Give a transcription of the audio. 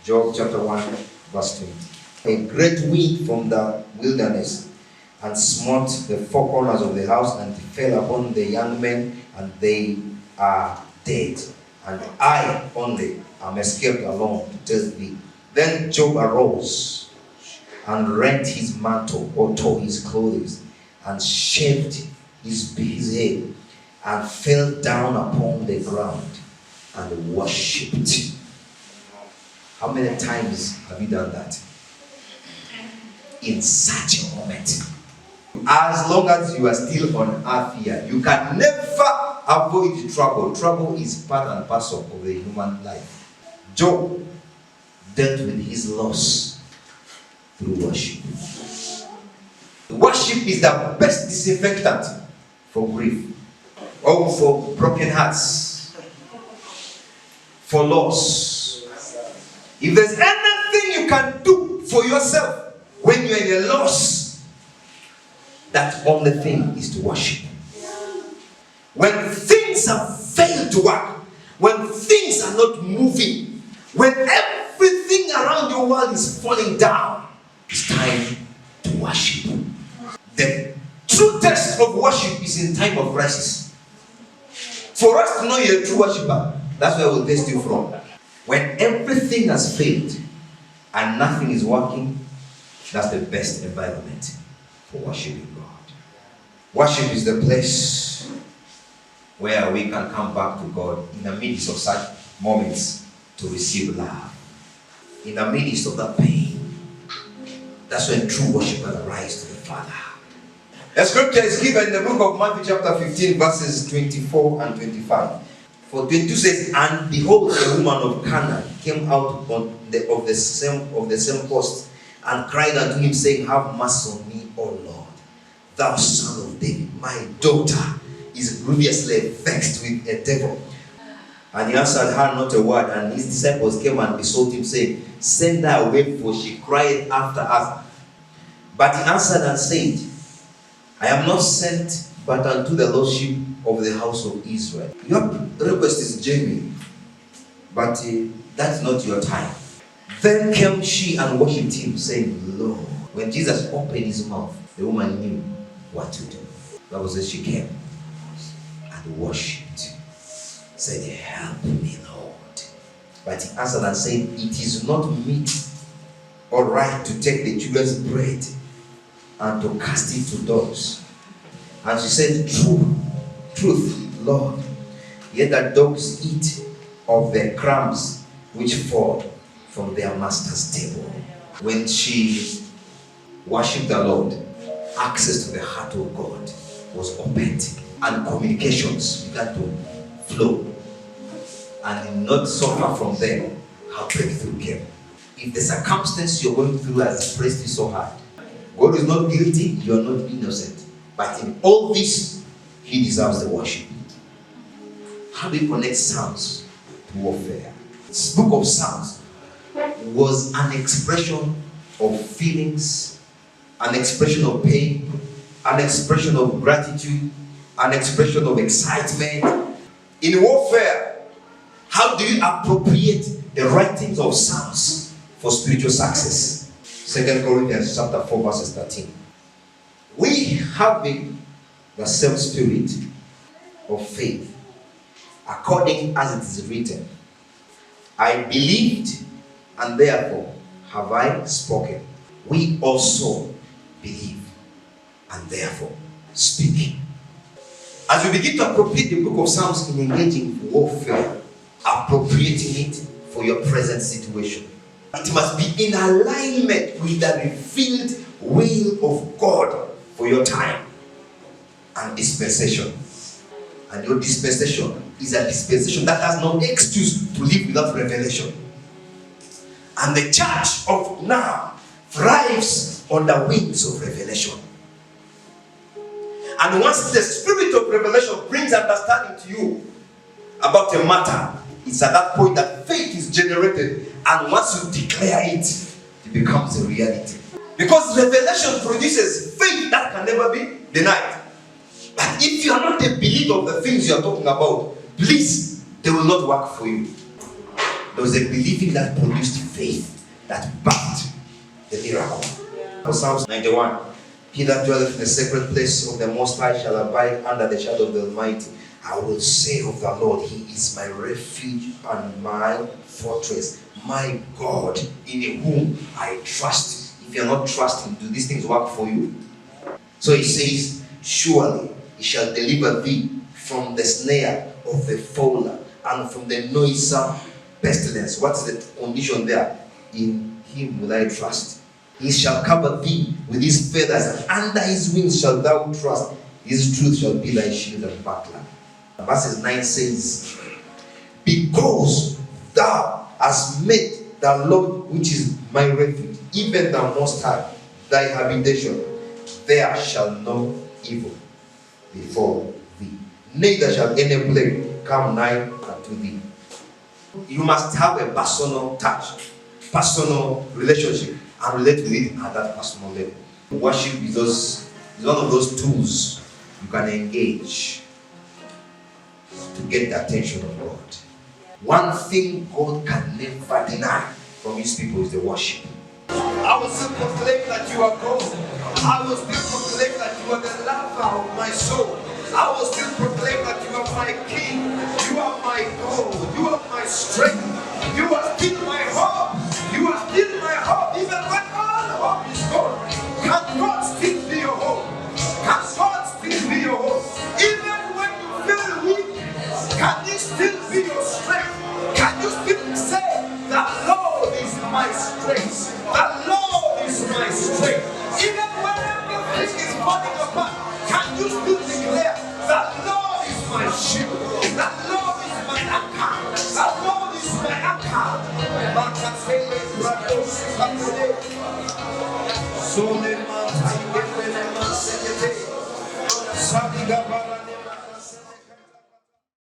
Job chapter 1, verse 20. A great wind from the wilderness and smote the four corners of the house, and fell upon the young men, and they are dead. And I only am escaped alone to tell thee. Then Job arose and rent his mantle, or tore his clothes, and shaved his head, and fell down upon the ground and worshipped. How many times have you done that? In such a moment. As long as you are still on earth here, you can never avoid trouble. Trouble is part and parcel of the human life. Job dealt with his loss through worship. Worship is the best disinfectant for grief, or for broken hearts, for loss. If there's anything you can do for yourself when you're in a loss, that only thing is to worship. When things have failed to work, when things are not moving, when everything around your world is falling down, it's time to worship. The true test of worship is in time of crisis. For us to know you're a true worshiper, that's where we'll test you from. When everything has failed and nothing is working, that's the best environment for worshiping God. Worship is the place where we can come back to God in the midst of such moments to receive love. In the midst of that pain, that's when true worshipers arise to the Father. The scripture is given in the book of Matthew chapter 15, verses 24 and 25. For 22 says, and behold, a woman of Canaan came out of the same coast, and cried unto him, saying, have mercy on me, O Lord, thou son of David. My daughter is grievously vexed with a devil. And he answered her not a word. And his disciples came and besought him, saying, send her away, for she cried after us. But he answered and said, I am not sent but unto the lordship of the house of Israel. Your request is genuine, but that's not your time. Then came she and worshipped him, saying, Lord. When Jesus opened his mouth, the woman knew what to do. That was when she came and worshipped. Said, help me, Lord. But he answered and said, it is not meet or right to take the children's bread and to cast it to dogs. And she said, truth, Lord. Yet the dogs eat of the crumbs which fall from their master's table. When she worshipped the Lord, access to the heart of God was opened, and communications began to flow. And not so far from them, her breakthrough came. If the circumstance you're going through has pressed you so hard, God is not guilty, you are not innocent. But in all this, he deserves the worship. How do you connect Psalms to warfare? This book of Psalms was an expression of feelings, an expression of pain, an expression of gratitude, an expression of excitement. In warfare, how do you appropriate the writings of Psalms for spiritual success? 2 Corinthians chapter 4, verses 13. We having the same spirit of faith, according as it is written, I believed, and therefore have I spoken. We also believe, and therefore speak. As we begin to appropriate the book of Psalms in engaging warfare, appropriating it for your present situation, it must be in alignment with the revealed will of God for your time and dispensation. And your dispensation is a dispensation that has no excuse to live without revelation. And the church of now thrives on the wings of revelation. And once the spirit of revelation brings understanding to you about a matter, it's at that point that faith is generated. And once you declare it, it becomes a reality. Because revelation produces faith that can never be denied. But if you are not a believer of the things you are talking about, please, they will not work for you. There was a believing that produced faith. faith that birthed the miracle. Psalms 91. He that dwelleth in the sacred place of the Most High shall abide under the shadow of the Almighty. I will say of the Lord, He is my refuge and my fortress, my God, in whom I trust. If you are not trusting, do these things work for you? So He says, surely He shall deliver thee from the snare of the fowler and from the noisome pestilence. What is the condition there? In Him will I trust. He shall cover thee with His feathers, and under His wings shalt thou trust. His truth shall be thy shield and buckler. Verses 9 says, because thou hast made the Lord, which is my refuge, even the Most High, thy habitation, there shall no evil befall thee, neither shall any plague come nigh unto thee. You must have a personal touch, personal relationship, and relate with it at that personal level. Worship is one of those tools you can engage to get the attention of God. One thing God can never deny from His people is the worship. I will still proclaim that you are God. I will still proclaim that you are the lover of my soul. I will still proclaim that you are my King. You are my God. You are my strength. You are still my hope. You are still my hope. Even when all hope is gone, can God still be your hope? Can God still be your hope? Even when you feel weak, can He still be your strength? Can you still say, the Lord is my strength? The Lord is my strength. Even when everything is falling apart, can you still declare, the Lord is my shield? The Lord is my anchor. The Lord is my anchor. So